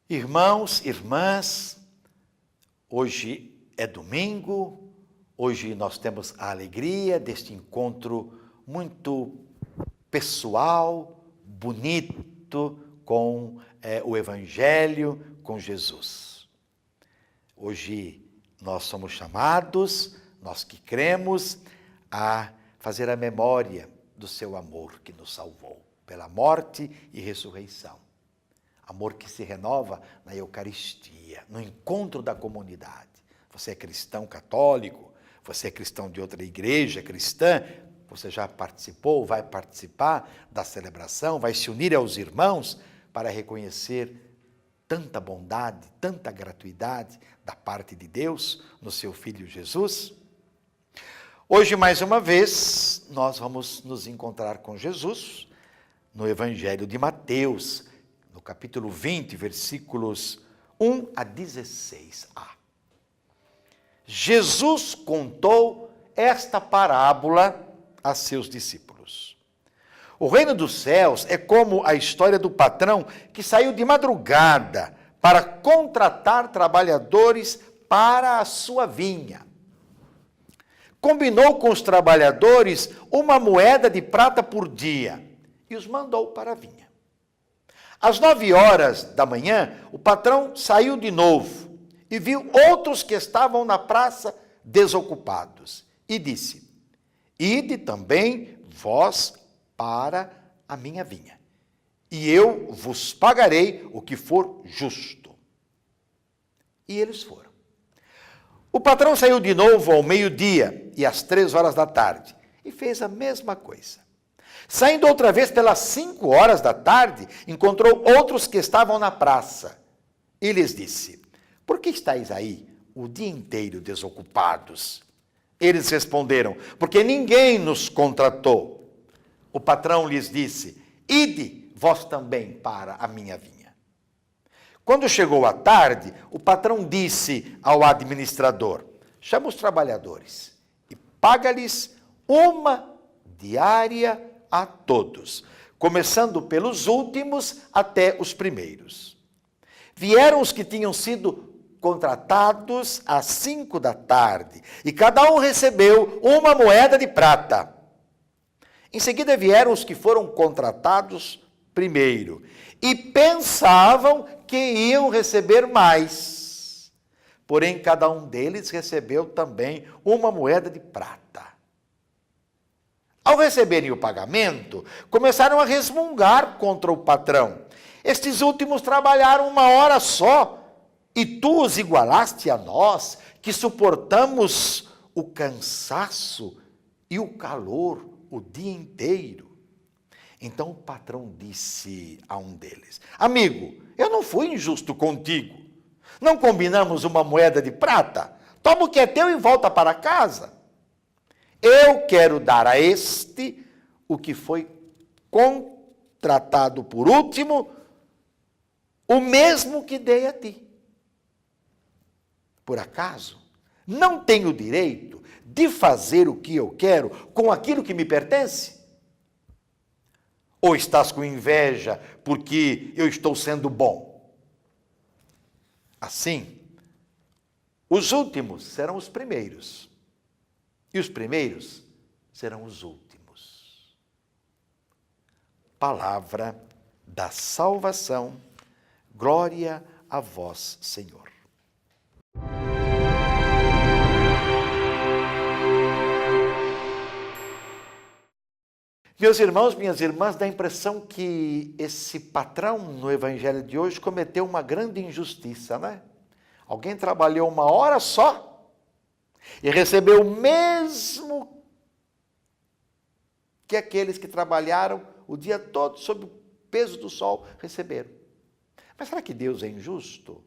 Irmãos, irmãs, hoje é domingo, hoje nós temos a alegria deste encontro muito pessoal, bonito, com o Evangelho, com Jesus. Hoje nós somos chamados, nós que cremos, a fazer a memória do seu amor que nos salvou, pela morte e ressurreição. Amor que se renova na Eucaristia, no encontro da comunidade. Você é cristão católico, você é cristão de outra igreja cristã, você já participou, vai participar da celebração, vai se unir aos irmãos para reconhecer tanta bondade, tanta gratuidade da parte de Deus no seu Filho Jesus. Hoje, mais uma vez, nós vamos nos encontrar com Jesus no Evangelho de Mateus, no capítulo 20, versículos 1 a 16a. Jesus contou esta parábola a seus discípulos. O reino dos céus é como a história do patrão que saiu de madrugada para contratar trabalhadores para a sua vinha. Combinou com os trabalhadores uma moeda de prata por dia e os mandou para a vinha. Às 9 horas da manhã, o patrão saiu de novo e viu outros que estavam na praça desocupados e disse: ide também vós para a minha vinha, e eu vos pagarei o que for justo. E eles foram. O patrão saiu de novo ao meio-dia e às 3 horas da tarde e fez a mesma coisa. Saindo outra vez pelas 5 horas da tarde, encontrou outros que estavam na praça e lhes disse: por que estáis aí o dia inteiro desocupados? Eles responderam: porque ninguém nos contratou. O patrão lhes disse: ide vós também para a minha vinha. Quando chegou a tarde, o patrão disse ao administrador: chama os trabalhadores e paga-lhes uma diária a todos, começando pelos últimos até os primeiros. Vieram os que tinham sido contratados às 5 da tarde, e cada um recebeu uma moeda de prata. Em seguida vieram os que foram contratados primeiro, e pensavam que iam receber mais. Porém, cada um deles recebeu também uma moeda de prata. Ao receberem o pagamento, começaram a resmungar contra o patrão. Estes últimos trabalharam 1 hora só, e tu os igualaste a nós, que suportamos o cansaço e o calor o dia inteiro. Então o patrão disse a um deles: amigo, eu não fui injusto contigo. Não combinamos uma moeda de prata? Toma o que é teu e volta para casa. Eu quero dar a este o que foi contratado por último, o mesmo que dei a ti. Por acaso, não tenho direito de fazer o que eu quero com aquilo que me pertence? Ou estás com inveja porque eu estou sendo bom? Assim, os últimos serão os primeiros, e os primeiros serão os últimos. Palavra da salvação, glória a vós, Senhor. Meus irmãos, minhas irmãs, dá a impressão que esse patrão no evangelho de hoje cometeu uma grande injustiça, né? Alguém trabalhou 1 hora só e recebeu o mesmo que aqueles que trabalharam o dia todo sob o peso do sol receberam. Mas será que Deus é injusto?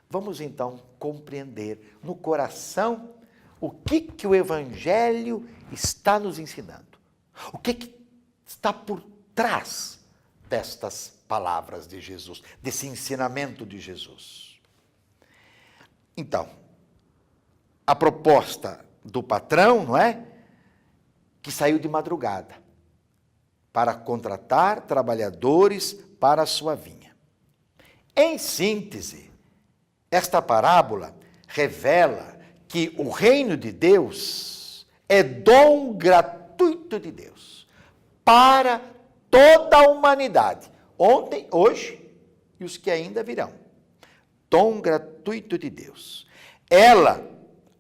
Vamos então compreender no coração o que o evangelho está nos ensinando. O que está por trás destas palavras de Jesus, desse ensinamento de Jesus? Então, a proposta do patrão, não é? Que saiu de madrugada para contratar trabalhadores para a sua vinha. Em síntese, esta parábola revela que o reino de Deus é dom gratuito de Deus para toda a humanidade, ontem, hoje e os que ainda virão. Dom gratuito de Deus. Ela,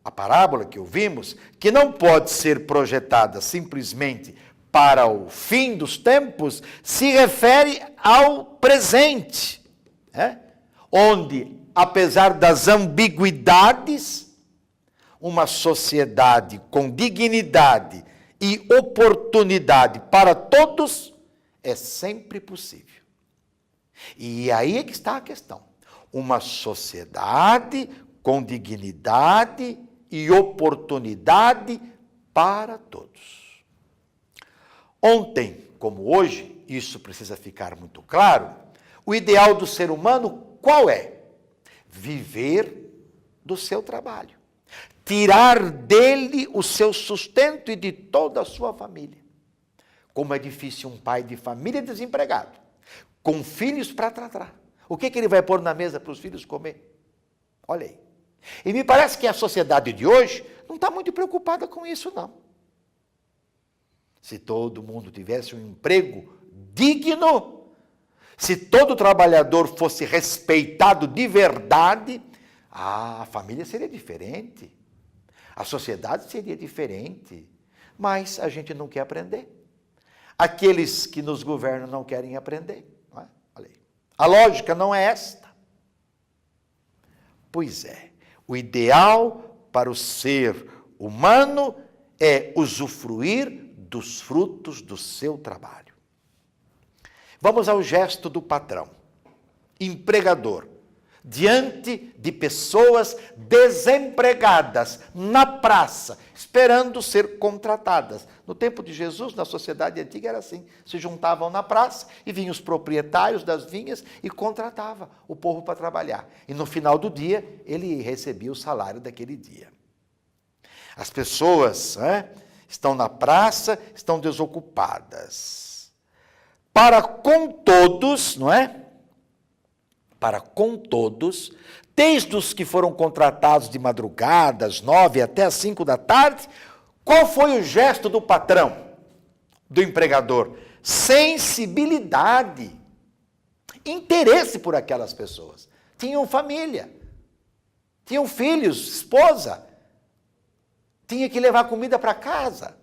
a parábola que ouvimos, que não pode ser projetada simplesmente para o fim dos tempos, se refere ao presente, onde, apesar das ambiguidades, uma sociedade com dignidade e oportunidade para todos é sempre possível. E aí é que está a questão. Uma sociedade com dignidade e oportunidade para todos. Ontem, como hoje, isso precisa ficar muito claro, o ideal do ser humano qual é? Viver do seu trabalho. Tirar dele o seu sustento e de toda a sua família. Como é difícil um pai de família desempregado, com filhos para tratar. O que ele vai pôr na mesa para os filhos comer? Olha aí. E me parece que a sociedade de hoje não está muito preocupada com isso, não. Se todo mundo tivesse um emprego digno, se todo trabalhador fosse respeitado de verdade, a família seria diferente, a sociedade seria diferente, mas a gente não quer aprender. Aqueles que nos governam não querem aprender. Não é? Olha aí. A lógica não é esta. Pois é, o ideal para o ser humano é usufruir dos frutos do seu trabalho. Vamos ao gesto do patrão, empregador, diante de pessoas desempregadas na praça, esperando ser contratadas. No tempo de Jesus, na sociedade antiga era assim, se juntavam na praça e vinham os proprietários das vinhas e contratava o povo para trabalhar. E no final do dia, ele recebia o salário daquele dia. As pessoas estão na praça, estão desocupadas. Para com todos, não é? Para com todos, desde os que foram contratados de madrugada, às 9 até às 5 da tarde, qual foi o gesto do patrão, do empregador? Sensibilidade, interesse por aquelas pessoas. Tinham família, tinham filhos, esposa, tinha que levar comida para casa.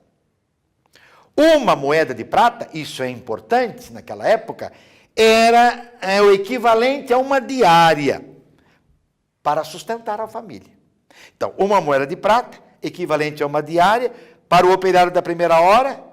Uma moeda de prata, isso é importante naquela época, era o equivalente a uma diária para sustentar a família. Então, uma moeda de prata, equivalente a uma diária, para o operário da primeira hora,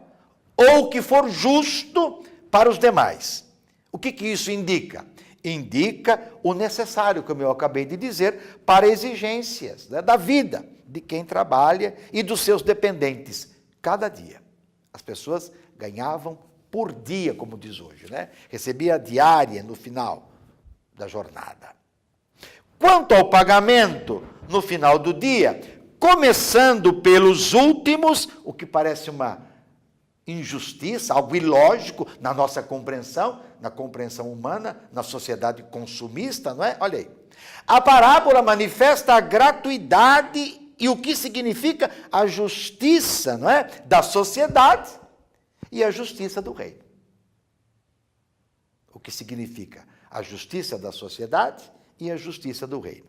ou que for justo para os demais. O que isso indica? Indica o necessário, como eu acabei de dizer, para exigências da vida de quem trabalha e dos seus dependentes, cada dia. As pessoas ganhavam por dia, como diz hoje, né? Recebia a diária no final da jornada. Quanto ao pagamento no final do dia, começando pelos últimos, o que parece uma injustiça, algo ilógico na nossa compreensão, na compreensão humana, na sociedade consumista, não é? Olha aí. A parábola manifesta a gratuidade e o que significa a justiça, não é? Da sociedade e a justiça do reino. O que significa a justiça da sociedade e a justiça do reino.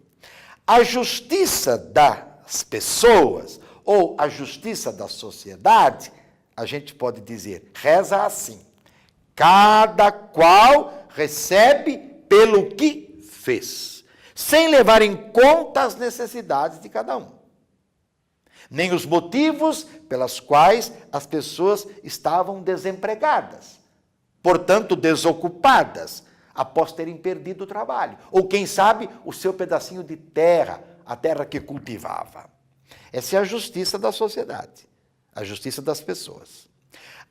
A justiça das pessoas ou a justiça da sociedade, a gente pode dizer, reza assim: cada qual recebe pelo que fez, sem levar em conta as necessidades de cada um, nem os motivos pelas quais as pessoas estavam desempregadas, portanto desocupadas, após terem perdido o trabalho, ou quem sabe o seu pedacinho de terra, a terra que cultivava. Essa é a justiça da sociedade, a justiça das pessoas.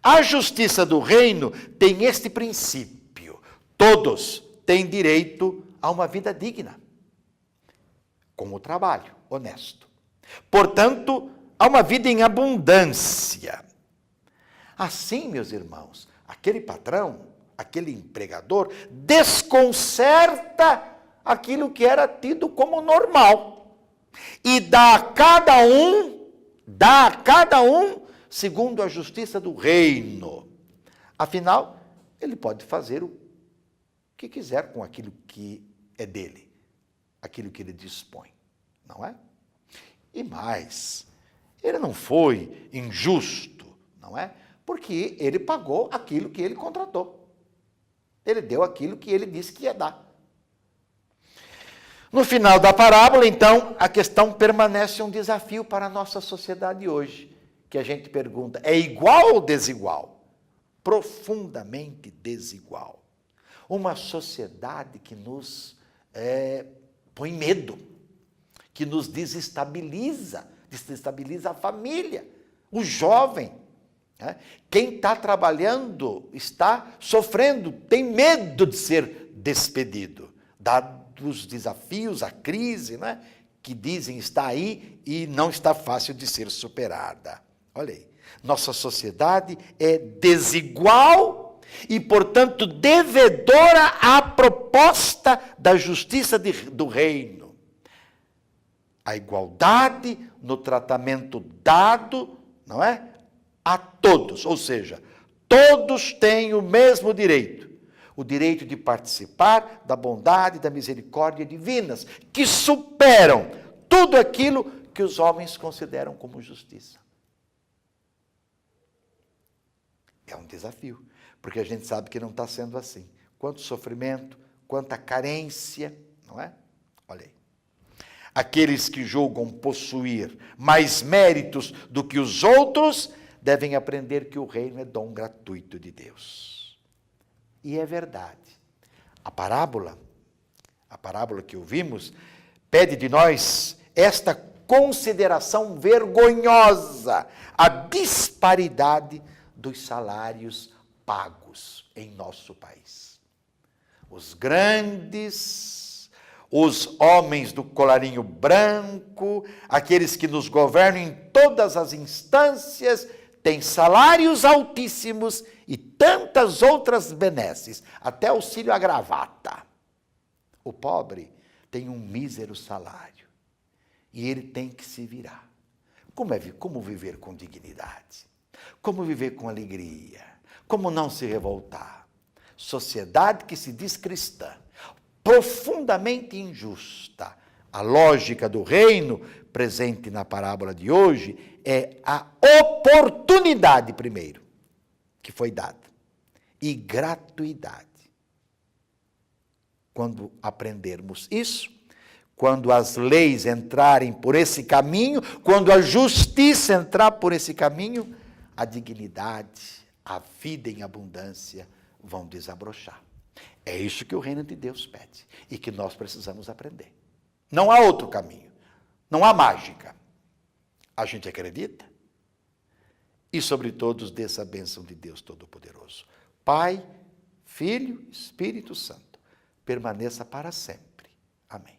A justiça do reino tem este princípio: todos têm direito a uma vida digna, com o trabalho honesto. Portanto, há uma vida em abundância. Assim, meus irmãos, aquele patrão aquele empregador, desconcerta aquilo que era tido como normal. E dá a cada um segundo a justiça do reino. Afinal, ele pode fazer o que quiser com aquilo que é dele, aquilo que ele dispõe, não é? E mais, ele não foi injusto, não é? Porque ele pagou aquilo que ele contratou. Ele deu aquilo que ele disse que ia dar. No final da parábola, então, a questão permanece um desafio para a nossa sociedade hoje, que a gente pergunta, é igual ou desigual? Profundamente desigual. Uma sociedade que nos põe medo, que nos desestabiliza a família, o jovem. Né? Quem está trabalhando está sofrendo, tem medo de ser despedido, dados os desafios, a crise, né? Que dizem está aí e não está fácil de ser superada. Olha aí, nossa sociedade é desigual e, portanto, devedora à proposta da justiça do reino. A igualdade no tratamento dado, não é? A todos, ou seja, todos têm o mesmo direito. O direito de participar da bondade e da misericórdia divinas, que superam tudo aquilo que os homens consideram como justiça. É um desafio, porque a gente sabe que não está sendo assim. Quanto sofrimento, quanta carência, não é? Olha aí. Aqueles que julgam possuir mais méritos do que os outros, devem aprender que o reino é dom gratuito de Deus. E é verdade. A parábola que ouvimos, pede de nós esta consideração vergonhosa, a disparidade dos salários pagos em nosso país. Os grandes, os homens do colarinho branco, aqueles que nos governam em todas as instâncias, têm salários altíssimos e tantas outras benesses, até auxílio à gravata. O pobre tem um mísero salário e ele tem que se virar. Como viver com dignidade? Como viver com alegria? Como não se revoltar? Sociedade que se diz cristã, profundamente injusta. A lógica do reino, presente na parábola de hoje, é a oportunidade, primeiro, que foi dada, e gratuidade. Quando aprendermos isso, quando as leis entrarem por esse caminho, quando a justiça entrar por esse caminho, a dignidade, a vida em abundância vão desabrochar. É isso que o reino de Deus pede e que nós precisamos aprender. Não há outro caminho, não há mágica. A gente acredita? E sobre todos dessa bênção de Deus Todo-Poderoso. Pai, Filho, Espírito Santo, permaneça para sempre. Amém.